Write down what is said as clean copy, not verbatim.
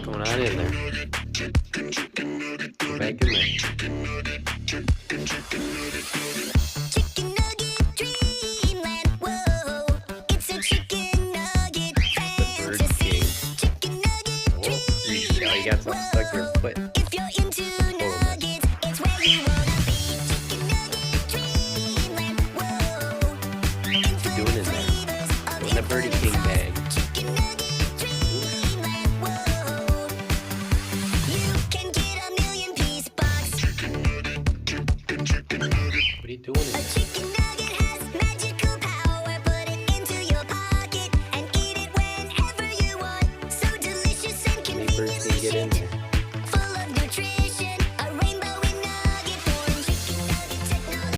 Going on in there. Go back in there. Chicken nugget dreamland, whoa. It's a chicken nugget Bird fantasy. King. Chicken nugget dreamland, You got something stuck to your foot. if you're into nuggets, it's where you wanna be. Chicken nugget dreamland, whoa. What you doing in there? What's in the Birdie King bag?